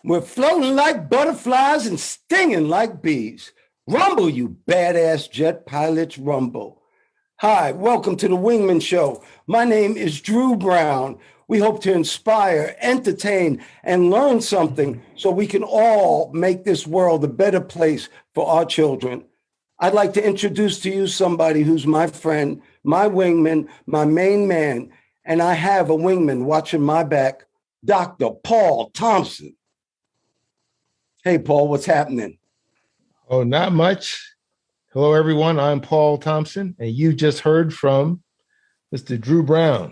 We're floating like butterflies and stinging like bees. Rumble, you badass jet pilots, rumble. Hi, welcome to the Wingmen Show. My name is Drew Brown. We hope to inspire, entertain, and learn something so we can all make this world a better place for our children. I'd like to introduce to you somebody who's my friend, my wingman, my main man, and I have a wingman watching my back, Dr. Paul Thompson. Hey, Paul, what's happening? Oh, not much. Hello, everyone. I'm Paul Thompson, and you just heard from Mr. Drew Brown,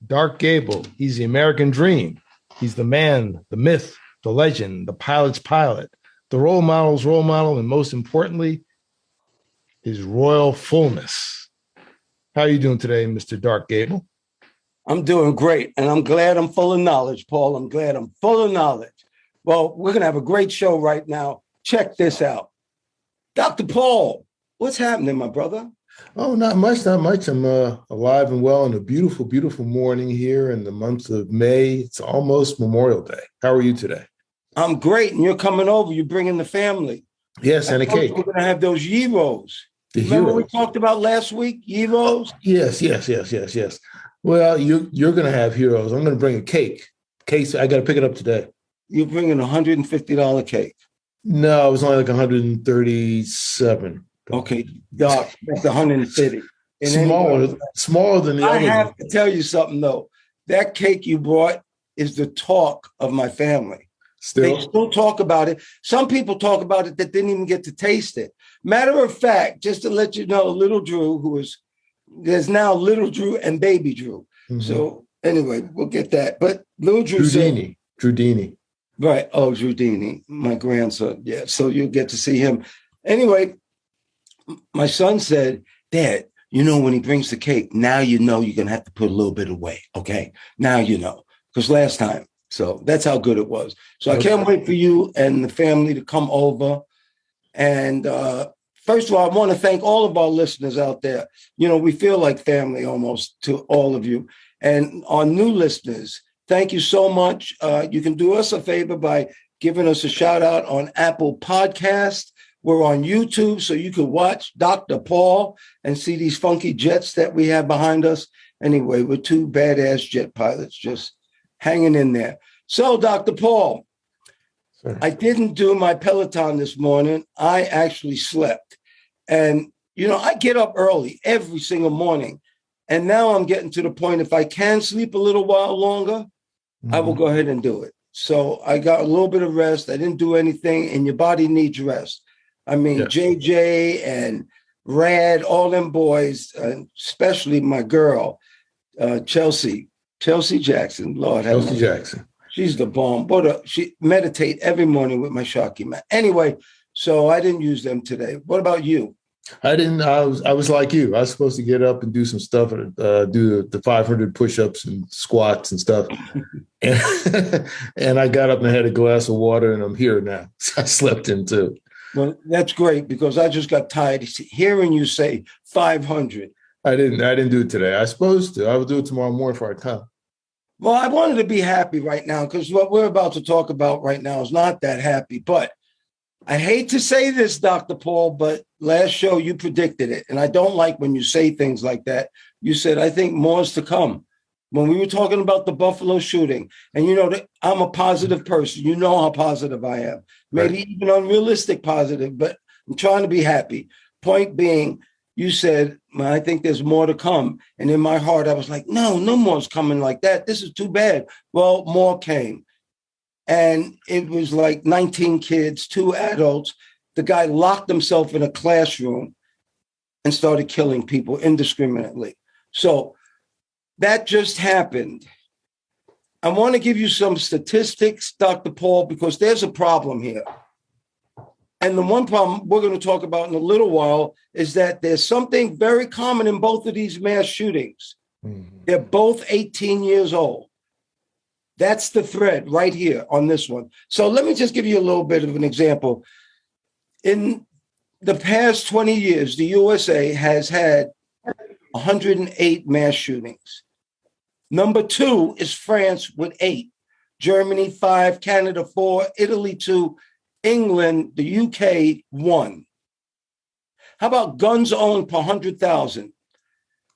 Dark Gable. He's the American dream. He's the man, the myth, the legend, the pilot's pilot, the role model's role model, and most importantly, his royal fullness. How are you doing today, Mr. Dark Gable? I'm doing great, and I'm glad I'm full of knowledge, Paul. I'm glad I'm full of knowledge. Well, we're going to have a great show right now. Check this out. Dr. Paul, what's happening, my brother? Oh, not much. I'm alive and well on a beautiful, beautiful morning here in the month of May. It's almost Memorial Day. How are you today? I'm great, and you're coming over. You're bringing the family. Yes, and a cake. We're going to have those gyros. Remember we talked about last week, gyros? Yes. Well, you're going to have heroes. I'm going to bring a cake. Case, I got to pick it up today. You're bringing a $150 cake. No, it was only like 137. Okay, Doc, that's 150. Smaller than the other. I have to tell you something, though. That cake you brought is the talk of my family. They still talk about it. Some people talk about it that didn't even get to taste it. Matter of fact, just to let you know, little Drew, there's now little Drew and baby Drew. Mm-hmm. So anyway, we'll get that. But little Drew Drudini. Right. Oh, Drudini, my grandson. Yeah. So you'll get to see him. Anyway, my son said, Dad, when he brings the cake, now you're going to have to put a little bit away. Okay. Now you know. Because last time. So that's how good it was. So I can't wait for you and the family to come over. And first of all, I want to thank all of our listeners out there. We feel like family almost to all of you. And our new listeners, thank you so much. You can do us a favor by giving us a shout out on Apple Podcast. We're on YouTube, so you can watch Dr. Paul and see these funky jets that we have behind us. Anyway, we're two badass jet pilots just hanging in there. So, Dr. Paul, I didn't do my Peloton this morning. I actually slept. And, I get up early every single morning. And now I'm getting to the point, if I can sleep a little while longer, I will go ahead and do it. So I got a little bit of rest. I didn't do anything, and your body needs rest. I mean, yes. JJ and Rad, all them boys, especially my girl, Chelsea Jackson. Lord have mercy. Jackson. She's the bomb. But she meditate every morning with my Sharky mat. Anyway, so I didn't use them today. What about you? I didn't. I was like you. I was supposed to get up and do some stuff, do the 500 push-ups and squats and stuff. and I got up and had a glass of water, and I'm here now. I slept in too. Well, that's great because I just got tired hearing you say 500. I didn't do it today. I was supposed to. I will do it tomorrow morning for our time. Well, I wanted to be happy right now because what we're about to talk about right now is not that happy. But I hate to say this, Dr. Paul, but last show you predicted it. And I don't like when you say things like that. You said, I think more is to come. When we were talking about the Buffalo shooting, and that I'm a positive person. You know how positive I am. Maybe even unrealistic positive, but I'm trying to be happy. Point being, you said, I think there's more to come. And in my heart, I was like, no more's coming like that. This is too bad. Well, more came. And it was like 19 kids, 2 adults. The guy locked himself in a classroom and started killing people indiscriminately. So that just happened. I want to give you some statistics, Dr. Paul, because there's a problem here. And the one problem we're going to talk about in a little while is that there's something very common in both of these mass shootings. Mm-hmm. They're both 18 years old. That's the thread right here on this one. So let me just give you a little bit of an example. In the past 20 years, the USA has had 108 mass shootings. Number 2 is France with 8. Germany 5, Canada 4, Italy 2, England, the UK 1. How about guns owned per 100,000?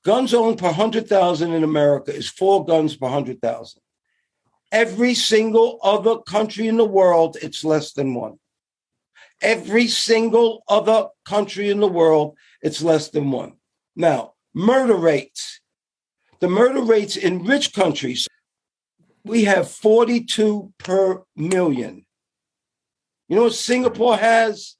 Guns owned per 100,000 in America is 4 guns per 100,000. Every single other country in the world, it's less than 1. Every single other country in the world, it's less than 1. Now, murder rates. The murder rates in rich countries, we have 42 per million. You know what Singapore has?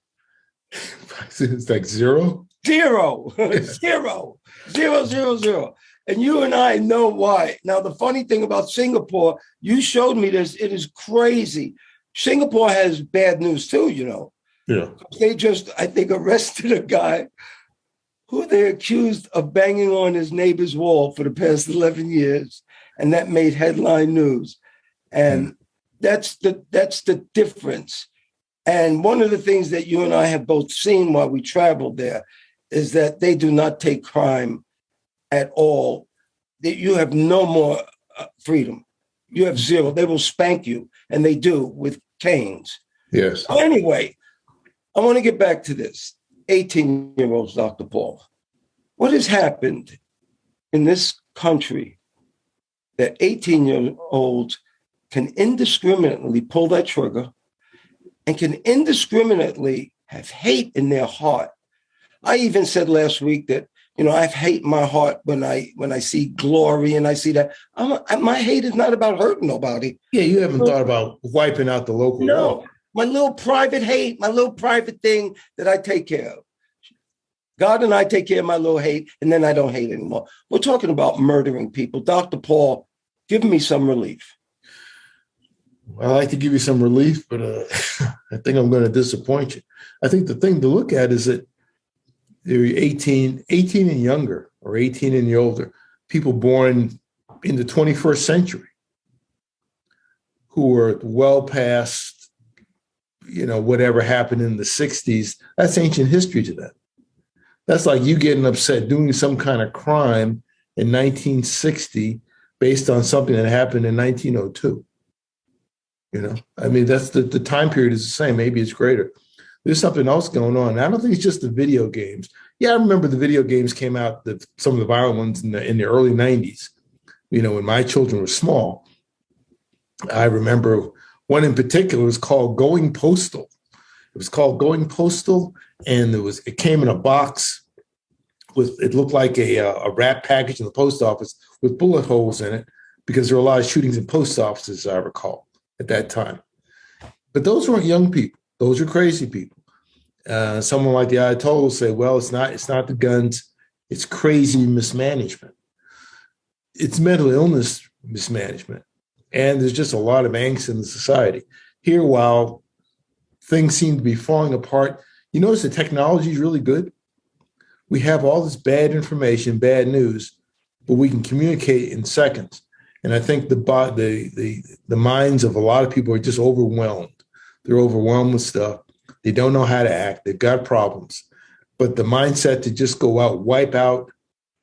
It's like 0? Zero. Zero. Zero, zero, zero. And you and I know why. Now, the funny thing about Singapore, you showed me this, it is crazy. Singapore has bad news too, you know. Yeah. They just, I think, arrested a guy who they accused of banging on his neighbor's wall for the past 11 years. And that made headline news. And that's the difference. And one of the things that you and I have both seen while we traveled there is that they do not take crime at all. That you have no more freedom. You have zero. They will spank you, and they do with canes. Yes. So anyway, I want to get back to this. 18-year-olds, Dr. Paul. What has happened in this country that 18-year-olds can indiscriminately pull that trigger and can indiscriminately have hate in their heart? I even said last week that, you know, I have hate in my heart when I see glory and I see that. My hate is not about hurting nobody. Yeah, you haven't thought about wiping out the local law. My little private hate, my little private thing that I take care of. God and I take care of my little hate, and then I don't hate anymore. We're talking about murdering people. Dr. Paul, give me some relief. I like to give you some relief, but I think I'm going to disappoint you. I think the thing to look at is that they're 18 and younger, or 18 and older, people born in the 21st century who are well past, you know, whatever happened in the 60s. That's ancient history to them. That's like you getting upset doing some kind of crime in 1960 based on something that happened in 1902. You know, I mean, that's the time period is the same. Maybe it's greater. There's something else going on. I don't think it's just the video games. Yeah, I remember the video games came out, some of the violent ones in the early 90s, you know, when my children were small. I remember one in particular was called Going Postal. It was called Going Postal, and it came in a box with, it looked like a wrap package in the post office with bullet holes in it, because there were a lot of shootings in post offices, I recall, at that time. But those weren't young people. Those are crazy people. Someone like the Ayatollah will say, well, it's not the guns, it's crazy mismanagement. It's mental illness mismanagement. And there's just a lot of angst in the society. Here, while things seem to be falling apart, you notice the technology is really good. We have all this bad information, bad news, but we can communicate in seconds. And I think the minds of a lot of people are just overwhelmed. They're overwhelmed with stuff. They don't know how to act. They've got problems. But the mindset to just go out, wipe out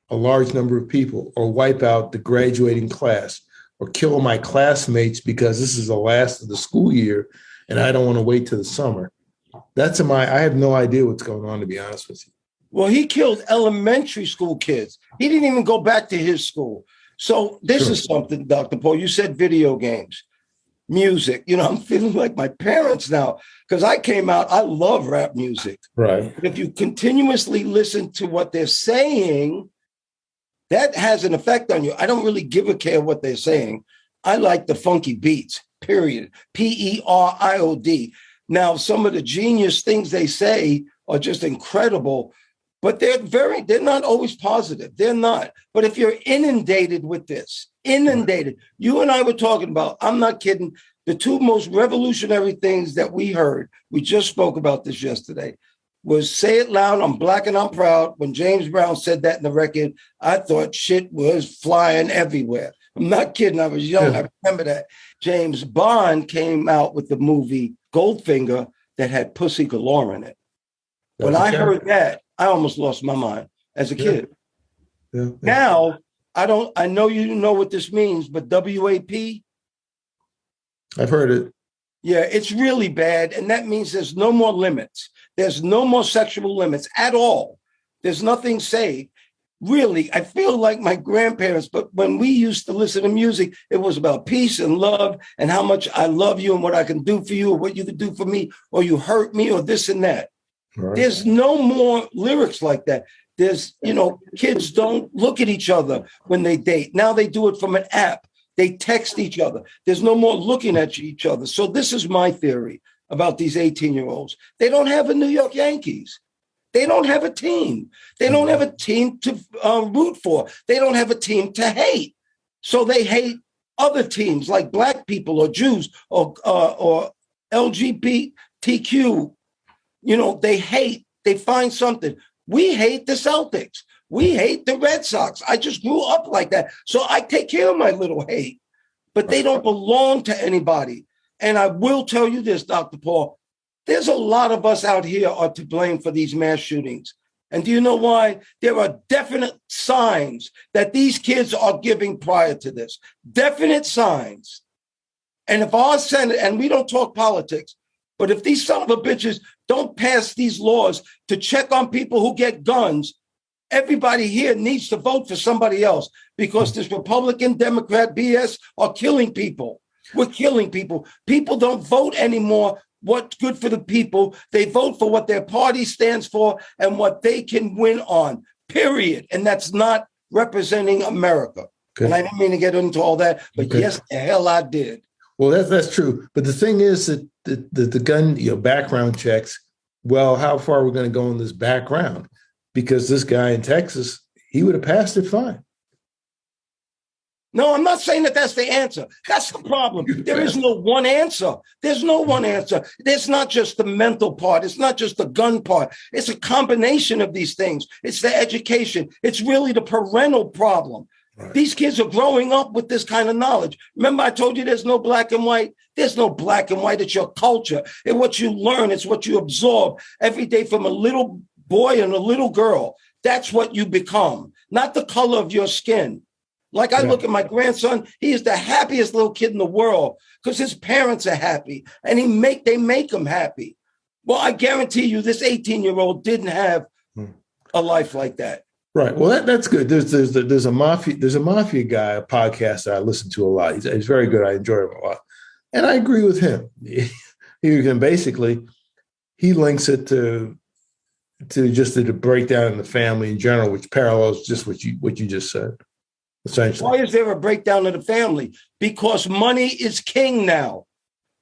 a large number of people, or wipe out the graduating class, or kill my classmates because this is the last of the school year and I don't want to wait till the summer. I have no idea what's going on, to be honest with you. Well, he killed elementary school kids. He didn't even go back to his school. So this is something, Dr. Paul, you said video games, music. You know, I'm feeling like my parents now, because I came out, I love rap music. Right. But if you continuously listen to what they're saying, that has an effect on you. I don't really give a care what they're saying. I like the funky beats, period. Period. Now, some of the genius things they say are just incredible, but they're not always positive. They're not. But if you're inundated with this, you and I were talking about, I'm not kidding, the two most revolutionary things that we heard, we just spoke about this yesterday, was Say It Loud, I'm Black and I'm Proud. When James Brown said that in the record, I thought shit was flying everywhere. I'm not kidding. I was young. I remember that. James Bond came out with the movie Goldfinger that had Pussy Galore in it. When I heard that, I almost lost my mind as a kid. Yeah. Now, I know you know what this means, but WAP, I've heard it. Yeah, it's really bad. And that means there's no more limits. There's no more sexual limits at all. There's nothing safe. Really, I feel like my grandparents, but when we used to listen to music, it was about peace and love and how much I love you and what I can do for you or what you can do for me or you hurt me or this and that. Right. There's no more lyrics like that. There's, kids don't look at each other when they date. Now they do it from an app. They text each other. There's no more looking at each other. So this is my theory about these 18-year-olds. They don't have a New York Yankees. They don't have a team. They don't have a team to root for. They don't have a team to hate. So they hate other teams like Black people or Jews or LGBTQ. They hate. They find something. We hate the Celtics. We hate the Red Sox. I just grew up like that. So I take care of my little hate. But they don't belong to anybody. And I will tell you this, Dr. Paul, there's a lot of us out here are to blame for these mass shootings. And do you know why? There are definite signs that these kids are giving prior to this. Definite signs. And if our Senate, and we don't talk politics, but if these son of a bitches don't pass these laws to check on people who get guns, everybody here needs to vote for somebody else because this Republican, Democrat BS are killing people. We're killing people. People don't vote anymore what's good for the people. They vote for what their party stands for and what they can win on, period. And that's not representing America. Okay. And I didn't mean to get into all that, but yes, the hell I did. Well, that's true. But the thing is that the gun, background checks, well, how far are we going to go in this background? Because this guy in Texas, he would have passed it fine. No, I'm not saying that that's the answer. That's the problem. There is no one answer. There's no one answer. It's not just the mental part. It's not just the gun part. It's a combination of these things. It's the education. It's really the parental problem. Right. These kids are growing up with this kind of knowledge. Remember, I told you there's no black and white. There's no black and white. It's your culture. It's what you learn. It's what you absorb every day from a little boy and a little girl. That's what you become, not the color of your skin. Like I look at my grandson, he is the happiest little kid in the world because his parents are happy and they make him happy. Well, I guarantee you this 18-year-old didn't have a life like that. Right. Well, that's good. There's a mafia guy, a podcast that I listen to a lot. He's very good. I enjoy him a lot. And I agree with him. He links it to just the breakdown in the family in general, which parallels just what you just said. Essentially. Why is there a breakdown of the family? Because money is king now.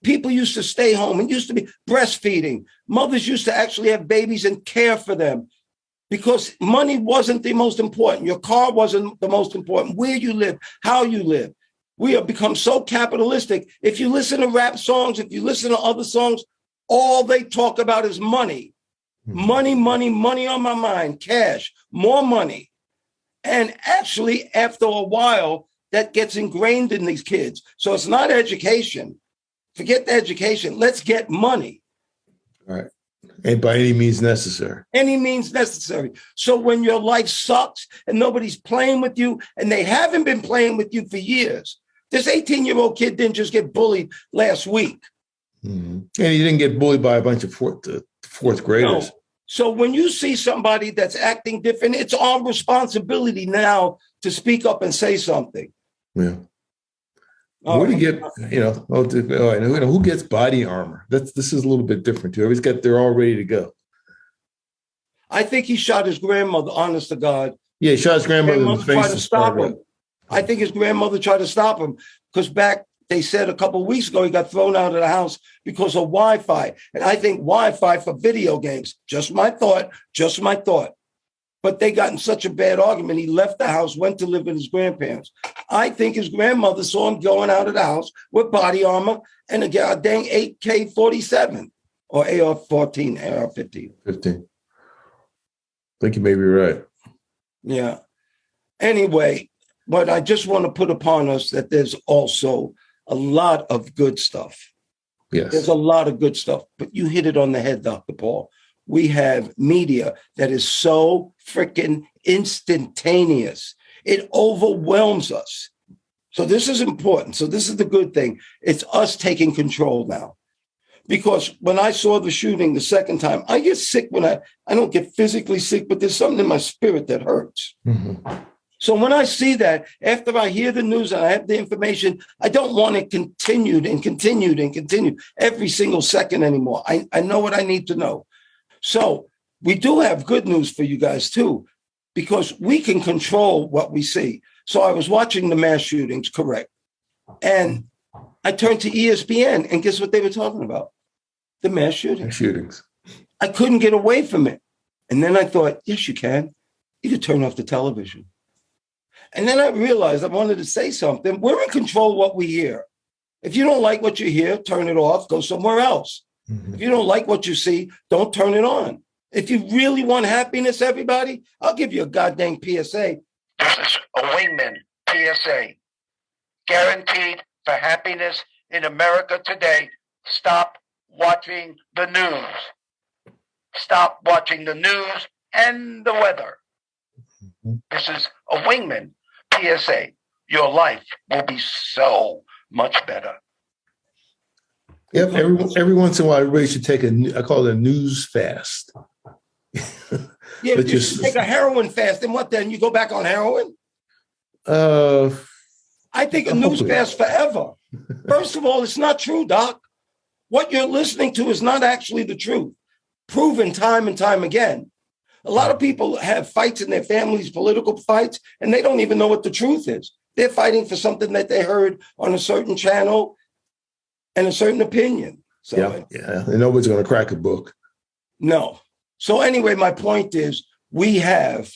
People used to stay home. It used to be breastfeeding. Mothers used to actually have babies and care for them because money wasn't the most important. Your car wasn't the most important. Where you live, how you live. We have become so capitalistic. If you listen to rap songs, if you listen to other songs, all they talk about is money. Money, money, money on my mind, cash, more money. And actually, after a while, that gets ingrained in these kids. So it's not education. Forget the education. Let's get money. All right. And by any means necessary. Any means necessary. So when your life sucks and nobody's playing with you, and they haven't been playing with you for years, this 18-year-old kid didn't just get bullied last week. Mm-hmm. And he didn't get bullied by a bunch of fourth graders. No. So when you see somebody that's acting different, it's our responsibility now to speak up and say something. Yeah. Where do you get, who gets body armor? This is a little bit different too. They're all ready to go. I think he shot his grandmother, honest to God. Yeah, he shot his grandmother in the face. Tried to stop him. I think his grandmother tried to stop him because they said a couple of weeks ago he got thrown out of the house because of Wi-Fi. And I think Wi-Fi for video games, just my thought. But they got in such a bad argument, he left the house, went to live with his grandparents. I think his grandmother saw him going out of the house with body armor and a dang AK-47 or AR-14, AR-15. 15. I think you may be right. Yeah. Anyway, but I just want to put upon us that there's also a lot of good stuff. Yes. There's a lot of good stuff, but you hit it on the head, Dr. Paul. We have media that is so freaking instantaneous. It overwhelms us. So this is important. So this is the good thing. It's us taking control now. Because when I saw the shooting the second time, I get sick when I don't get physically sick, but there's something in my spirit that hurts. Mm-hmm. So when I see that, after I hear the news and I have the information, I don't want it continued every single second anymore. I know what I need to know. So we do have good news for you guys too, because we can control what we see. So I was watching the mass shootings, correct. And I turned to ESPN and guess what they were talking about? The mass shootings. I couldn't get away from it. And then I thought, yes, you can. You can turn off the television. And then I realized I wanted to say something. We're in control of what we hear. If you don't like what you hear, turn it off, go somewhere else. Mm-hmm. If you don't like what you see, don't turn it on. If you really want happiness, everybody, I'll give you a goddamn PSA. This is a Wingmen PSA. Guaranteed for happiness in America today. Stop watching the news. Stop watching the news and the weather. This is a Wingman PSA. Your life will be so much better. Yep. Every once in a while, everybody should take I call it a news fast. Yeah, but you should take a heroin fast. And what then? You go back on heroin? I think a news fast forever. First of all, it's not true, Doc. What you're listening to is not actually the truth. Proven time and time again. A lot of people have fights in their families, political fights, and they don't even know what the truth is. They're fighting for something that they heard on a certain channel and a certain opinion. So, yeah. And nobody's going to crack a book. No. So anyway, my point is we have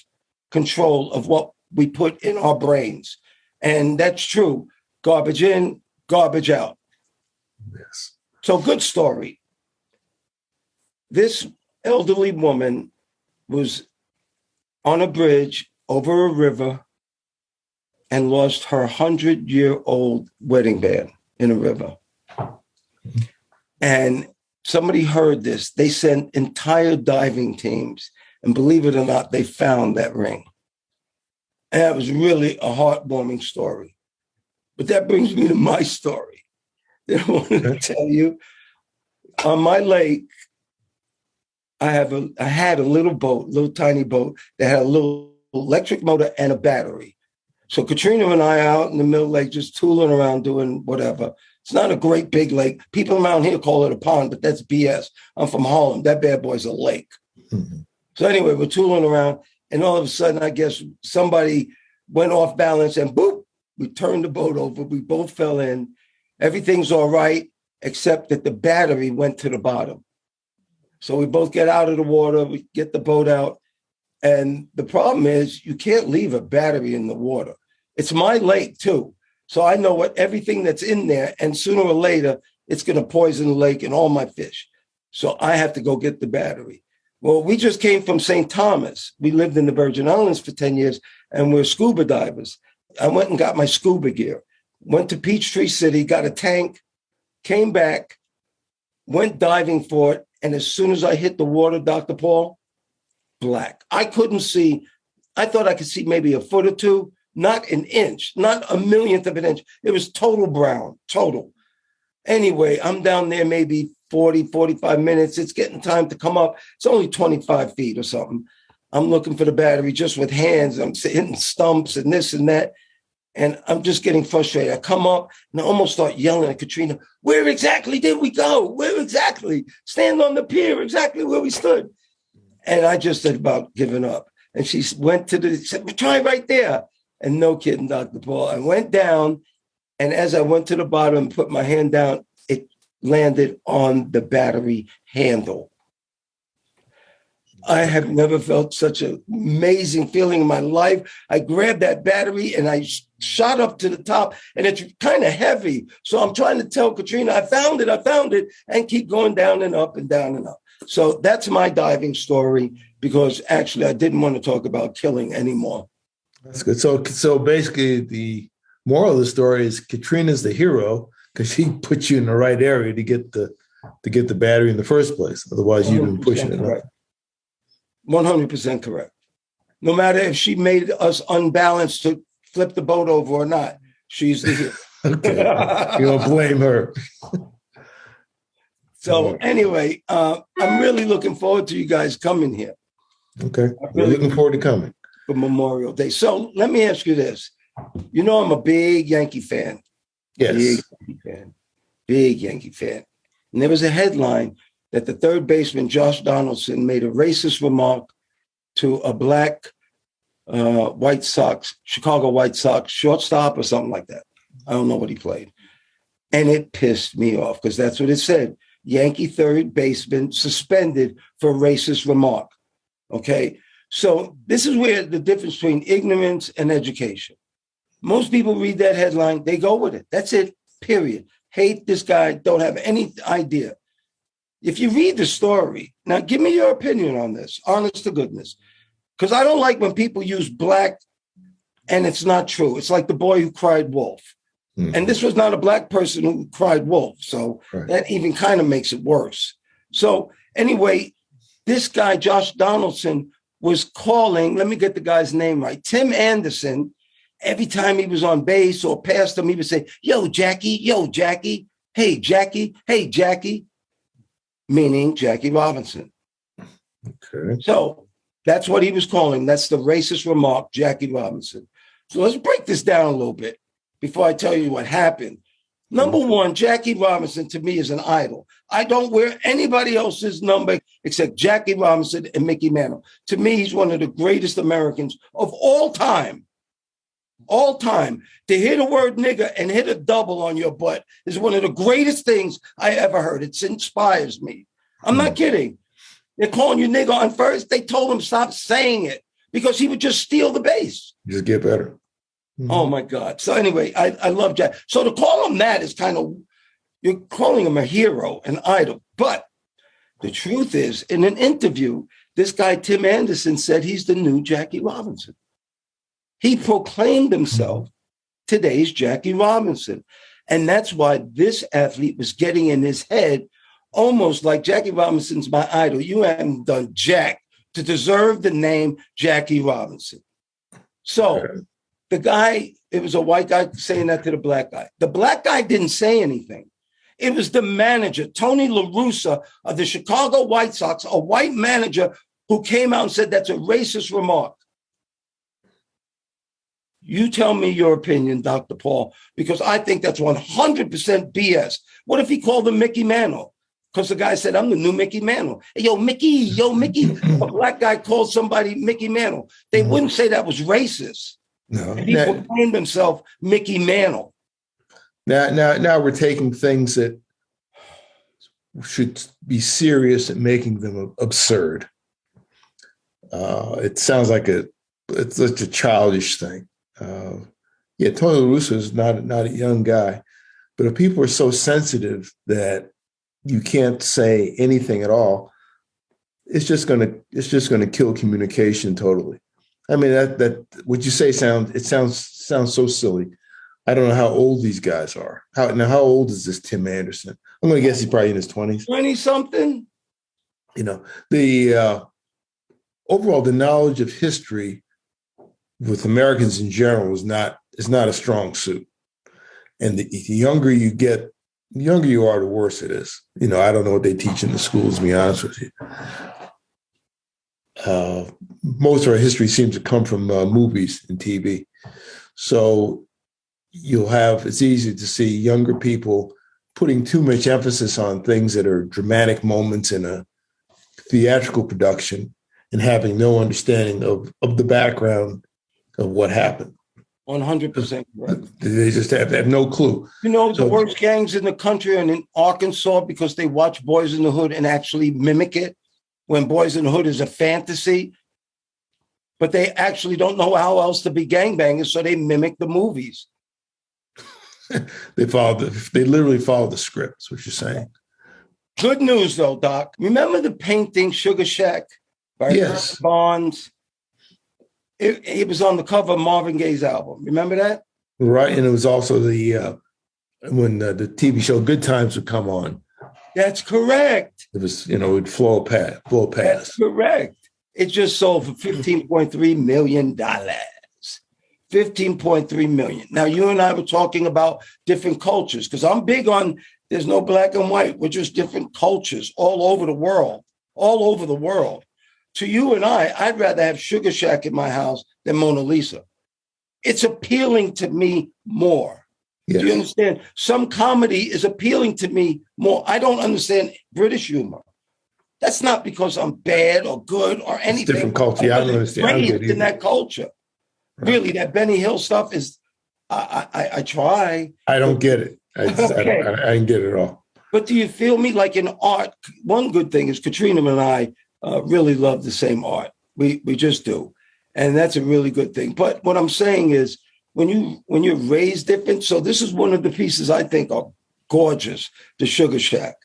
control of what we put in our brains. And that's true. Garbage in, garbage out. Yes. So good story. This elderly woman was on a bridge over a river and lost her 100-year-old wedding band in a river. And somebody heard this. They sent entire diving teams. And believe it or not, they found that ring. And that was really a heartwarming story. But that brings me to my story that I wanted to tell you. On my lake, I had a little tiny boat that had a little electric motor and a battery. So Katrina and I are out in the middle of the lake just tooling around doing whatever. It's not a great big lake. People around here call it a pond, but that's BS. I'm from Harlem. That bad boy's a lake. Mm-hmm. So anyway, we're tooling around, and all of a sudden, I guess somebody went off balance, and boop, we turned the boat over. We both fell in. Everything's all right, except that the battery went to the bottom. So we both get out of the water, we get the boat out. And the problem is you can't leave a battery in the water. It's my lake too. So I know what everything that's in there, and sooner or later, it's going to poison the lake and all my fish. So I have to go get the battery. Well, we just came from St. Thomas. We lived in the Virgin Islands for 10 years, and we're scuba divers. I went and got my scuba gear, went to Peachtree City, got a tank, came back, went diving for it. And as soon as I hit the water, Dr. Paul, black. I couldn't see. I thought I could see maybe a foot or two, not an inch, not a millionth of an inch. It was total brown, total. Anyway, I'm down there maybe 40, 45 minutes. It's getting time to come up. It's only 25 feet or something. I'm looking for the battery just with hands. I'm hitting stumps and this and that. And I'm just getting frustrated. I come up and I almost start yelling at Katrina, where exactly did we go? Where exactly? Stand on the pier, exactly where we stood. And I just said about giving up. And she went to said, try right there. And no kidding, Dr. Paul. I went down, and as I went to the bottom and put my hand down, it landed on the battery handle. I have never felt such an amazing feeling in my life. I grabbed that battery and I shot up to the top, and it's kind of heavy. So I'm trying to tell Katrina, I found it, and keep going down and up and down and up. So that's my diving story, because actually I didn't want to talk about killing anymore. That's good. So basically the moral of the story is Katrina's the hero because she put you in the right area to get the battery in the first place. Otherwise you've been pushing it up. 100% correct. No matter if she made us unbalanced to flip the boat over or not, She's the hero. Okay. You don't blame her. So anyway, I'm really looking forward to you guys coming here. Okay. We're looking forward to coming. For Memorial Day. So let me ask you this. You know, I'm a big Yankee fan. Yes. Big Yankee fan. And there was a headline that the third baseman, Josh Donaldson, made a racist remark to a black White Sox, Chicago White Sox shortstop or something like that. I don't know what he played. And it pissed me off because that's what it said. Yankee third baseman suspended for racist remark. Okay. So this is where the difference between ignorance and education. Most people read that headline, they go with it. That's it, period. Hate this guy, don't have any idea. If you read the story, now give me your opinion on this, honest to goodness. Because I don't like when people use black and it's not true. It's like the boy who cried wolf. Mm-hmm. And this was not a black person who cried wolf. So that even kind of makes it worse. So anyway, this guy, Josh Donaldson, was calling, let me get the guy's name right, Tim Anderson. Every time he was on base or past him, he would say, yo, Jackie, hey, Jackie, meaning Jackie Robinson. Okay. So that's what he was calling. That's the racist remark, Jackie Robinson. So let's break this down a little bit before I tell you what happened. Number one, Jackie Robinson to me is an idol. I don't wear anybody else's number except Jackie Robinson and Mickey Mantle. To me, he's one of the greatest Americans of all time. All time. To hear the word nigger and hit a double on your butt is one of the greatest things I ever heard. It inspires me. I'm not kidding. They're calling you nigger on first. They told him stop saying it because he would just steal the base. Just get better. Mm-hmm. Oh, my God. So anyway, I love Jack. So to call him that is kind of, you're calling him a hero, an idol. But the truth is, in an interview, this guy, Tim Anderson, said he's the new Jackie Robinson. He proclaimed himself today's Jackie Robinson. And that's why this athlete was getting in his head almost like Jackie Robinson's my idol. You haven't done jack to deserve the name Jackie Robinson. So the guy, it was a white guy saying that to the black guy. The black guy didn't say anything. It was the manager, Tony La Russa of the Chicago White Sox, a white manager who came out and said that's a racist remark. You tell me your opinion, Dr. Paul, because I think that's 100% BS. What if he called him Mickey Mantle? Because the guy said, I'm the new Mickey Mantle. Hey, yo, Mickey. A black guy called somebody Mickey Mantle. They wouldn't say that was racist. No. If he proclaimed himself Mickey Mantle. Now we're taking things that should be serious and making them absurd. It sounds like it's such a childish thing. Tony La Russa is not a young guy, but if people are so sensitive that you can't say anything at all, it's just gonna kill communication totally. I mean that what you say sounds so silly. I don't know how old these guys are. How old is this Tim Anderson? I'm gonna guess he's probably in his 20s. 20-something. You know, the overall the knowledge of history with Americans in general is not a strong suit. And the younger you get, the younger you are, the worse it is. You know, I don't know what they teach in the schools, to be honest with you. Most of our history seems to come from movies and TV. So it's easy to see younger people putting too much emphasis on things that are dramatic moments in a theatrical production and having no understanding of the background of what happened. 100% correct. They just have no clue. You know, the worst gangs in the country are in Arkansas because they watch Boys in the Hood and actually mimic it when Boys in the Hood is a fantasy. But they actually don't know how else to be gangbangers, so they mimic the movies. They literally follow the script, is what you're saying. Good news, though, Doc. Remember the painting Sugar Shack by Yes. Bonds? It was on the cover of Marvin Gaye's album. Remember that? Right. And it was also when the TV show Good Times would come on. That's correct. It was, it would flow past. That's correct. It just sold for $15.3 million. 15.3 million. Now, you and I were talking about different cultures because I'm big on there's no black and white. We're just different cultures all over the world, all over the world. To you and I'd rather have Sugar Shack in my house than Mona Lisa. It's appealing to me more. Yes. Do you understand? Some comedy is appealing to me more. I don't understand British humor. That's not because I'm bad or good or anything. It's different culture. Yeah, I don't understand. Raised in that culture. Right. Really, that Benny Hill stuff is, I try. I don't get it. I didn't get it at all. But do you feel me? Like in art, one good thing is Katrina and I really love the same art. We just do. And that's a really good thing. But what I'm saying is when you're raised different, so this is one of the pieces I think are gorgeous, the Sugar Shack.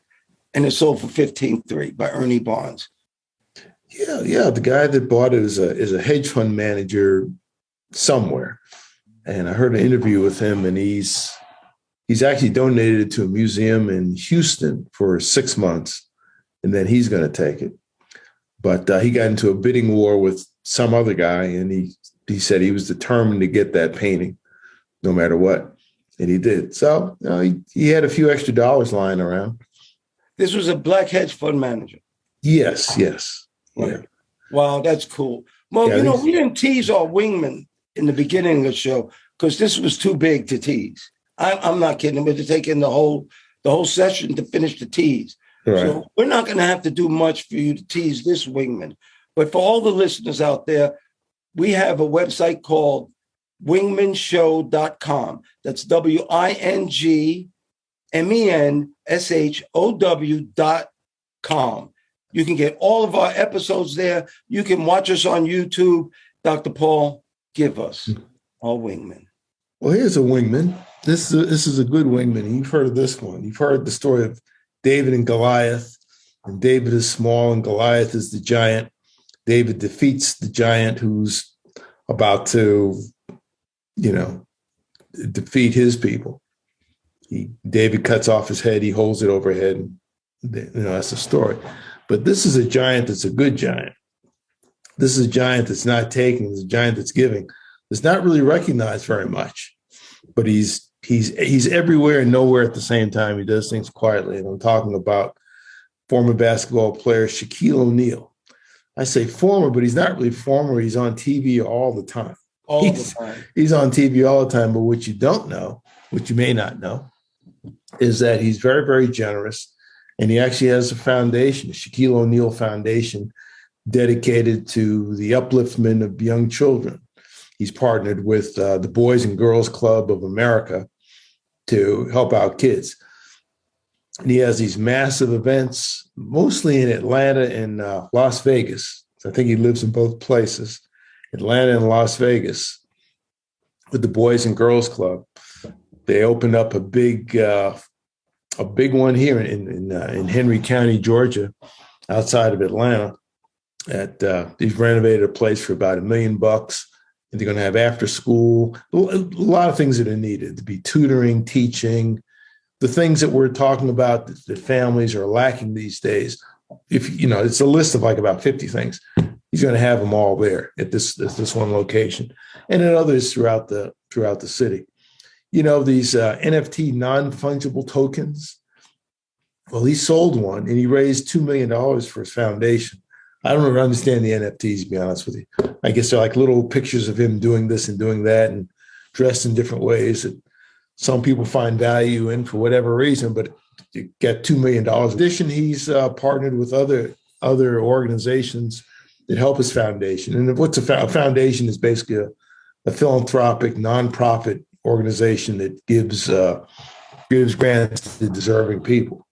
And it sold for $15.3 by Ernie Barnes. Yeah. The guy that bought it is a hedge fund manager somewhere. And I heard an interview with him, and he's actually donated it to a museum in Houston for 6 months, and then he's going to take it. But he got into a bidding war with some other guy, and he said he was determined to get that painting no matter what. And he did. So he had a few extra dollars lying around. This was a black hedge fund manager. Yes. Right. Yeah. Wow, that's cool. Well, we didn't tease our wingmen in the beginning of the show because this was too big to tease. I'm not kidding. We're taking the whole session to finish the tease. Right. So we're not going to have to do much for you to tease this wingman. But for all the listeners out there, we have a website called wingmenshow.com. That's WINGMENSHOW.com. You can get all of our episodes there. You can watch us on YouTube. Dr. Paul, give us our wingman. Well, here's a wingman. This is a good wingman. You've heard of this one. You've heard the story of David and Goliath. And David is small and Goliath is the giant. David defeats the giant who's about to, defeat his people. David cuts off his head. He holds it overhead. And, that's the story. But this is a giant that's a good giant. This is a giant that's not taking. It's a giant that's giving. It's not really recognized very much, but he's everywhere and nowhere at the same time. He does things quietly. And I'm talking about former basketball player Shaquille O'Neal. I say former, but he's not really former. He's on TV all the time. He's on TV all the time. But what you don't know, what you may not know, is that he's very, very generous. And he actually has a foundation, Shaquille O'Neal Foundation, dedicated to the upliftment of young children. He's partnered with the Boys and Girls Club of America to help out kids. And he has these massive events, mostly in Atlanta and Las Vegas. I think he lives in both places, Atlanta and Las Vegas, with the Boys and Girls Club. They opened up a big one here in Henry County, Georgia, outside of Atlanta. They've renovated a place for about $1 million. And they're going to have after school, a lot of things that are needed to be tutoring, teaching, the things that we're talking about that families are lacking these days. It's a list of like about 50 things. He's going to have them all there at this one location, and in others throughout the city. These NFT non-fungible tokens. Well, he sold one and he raised $2 million for his foundation. I don't really understand the NFTs, to be honest with you. I guess they're like little pictures of him doing this and doing that and dressed in different ways that some people find value in for whatever reason, but you get $2 million. In addition, he's partnered with other organizations that help his foundation. And what's a foundation is basically a philanthropic, nonprofit organization that gives grants to deserving people.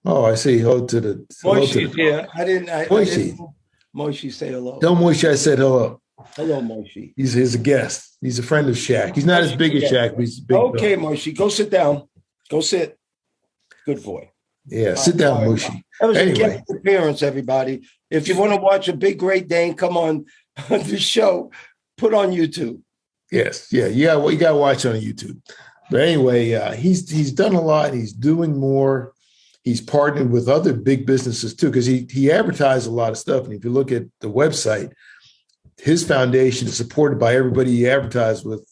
Oh, I see. Hello to the Moishi's here. Moishi, say hello. Tell Moishi I said hello. Hello, Moishi. He's a guest. He's a friend of Shaq. He's not as big as Shaq, but he's big. Okay, Moishi, go sit down. Go sit. Good boy. Yeah, sit down, Moishi. That was a guest appearance, everybody. If you want to watch a big Great Dane come on the show, put on YouTube. Yes, yeah, you got to watch on YouTube. But anyway, he's done a lot. He's doing more. He's partnered with other big businesses too, because he advertised a lot of stuff. And if you look at the website, his foundation is supported by everybody he advertised with,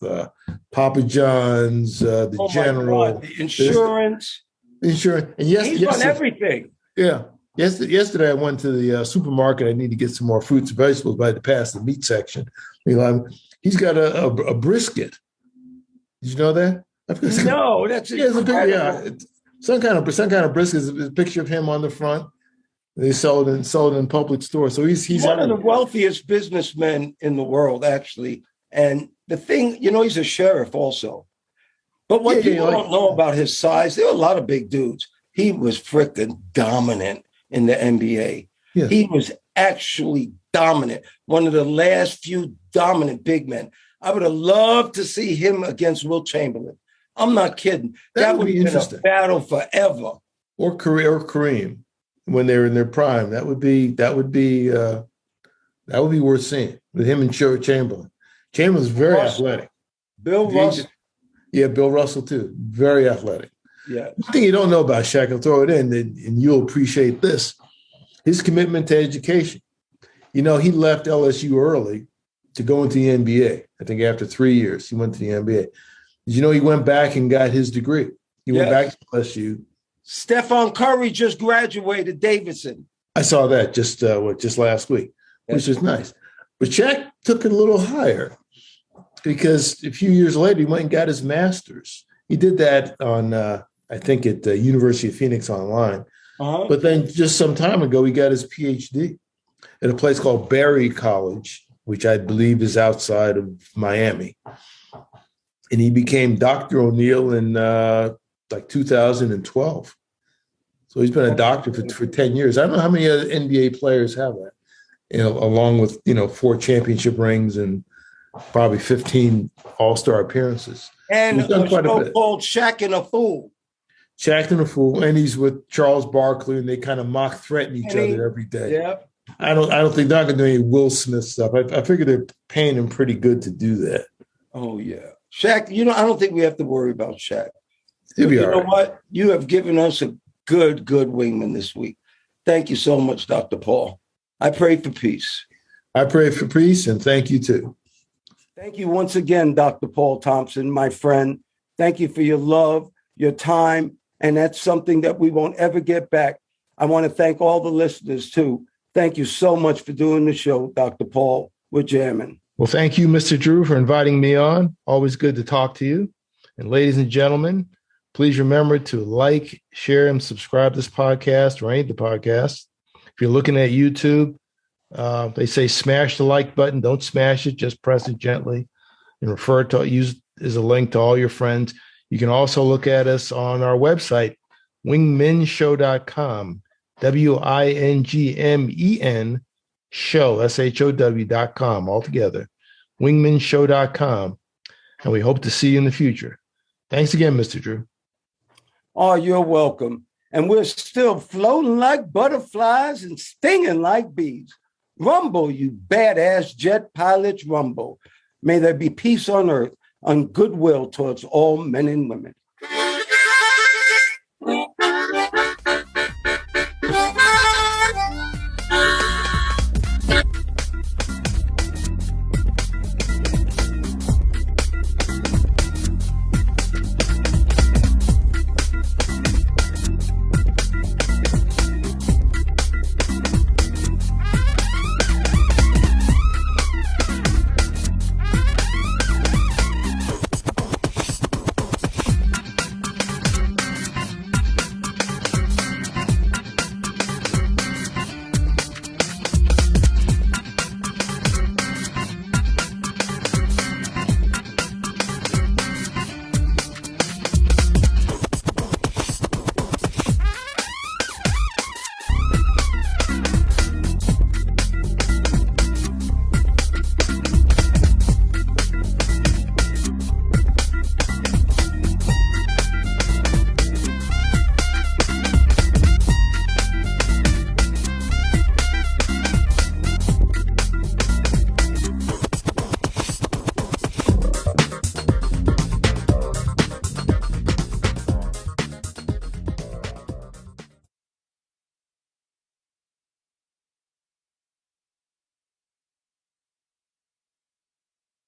Papa John's, the General, the insurance. Insurance. And He's on everything. Yeah. Yesterday, I went to the supermarket. I need to get some more fruits and vegetables, but I had to pass the meat section. He's got a brisket. Did you know that? No, that's incredible. Some kind of brisket. Is a picture of him on the front. They sold it in public stores. So he's one of the wealthiest businessmen in the world, actually. And the thing, he's a sheriff also. But what people don't know about his size, there were a lot of big dudes. He was freaking dominant in the NBA. Yeah. He was actually dominant. One of the last few dominant big men. I would have loved to see him against Wilt Chamberlain. I'm not kidding. That would be interesting. A battle forever. Or Kareem. When they're in their prime, that would be worth seeing with him and Chamberlain. Chamberlain's very athletic. Bill Russell. Yeah, Bill Russell too. Very athletic. Yeah. One thing you don't know about Shaq, I'll throw it in, and you'll appreciate this: his commitment to education. He left LSU early to go into the NBA. I think after 3 years, he went to the NBA. Did you know he went back and got his degree? He went back to LSU. Stephon Curry just graduated Davidson. I saw that just last week, which is nice. But Shaq took it a little higher because a few years later, he went and got his master's. He did that on, I think, at the University of Phoenix online. Uh-huh. But then just some time ago, he got his PhD at a place called Berry College, which I believe is outside of Miami. And he became Dr. O'Neill in 2012. So he's been a doctor for 10 years. I don't know how many other NBA players have that, along with, 4 championship rings and probably 15 all-star appearances. And a show called Shaktin-A-Fool. Shaktin-A-Fool. And he's with Charles Barkley, and they kind of threaten each other every day. Yeah. I don't think they're not going to do any Will Smith stuff. I figure they're paying him pretty good to do that. Oh, yeah. Shaq, I don't think we have to worry about Shaq. He'll be all right. You know what? You have given us a good wingman this week. Thank you so much, Dr. Paul. I pray for peace. I pray for peace, and thank you too. Thank you once again, Dr. Paul Thompson, my friend. Thank you for your love, your time, and that's something that we won't ever get back. I want to thank all the listeners too. Thank you so much for doing the show, Dr. Paul. We're jamming. Well, thank you, Mr. Drew, for inviting me on. Always good to talk to you. And ladies and gentlemen, please remember to like, share, and subscribe to this podcast or any of the podcasts. If you're looking at YouTube, they say smash the like button. Don't smash it. Just press it gently and use as a link to all your friends. You can also look at us on our website, wingmenshow.com, WINGMEN show, SHOW.com, altogether, wingmenshow.com. And we hope to see you in the future. Thanks again, Mr. Drew. Oh, you're welcome. And we're still floating like butterflies and stinging like bees. Rumble, you badass jet pilots, rumble. May there be peace on earth, and goodwill towards all men and women.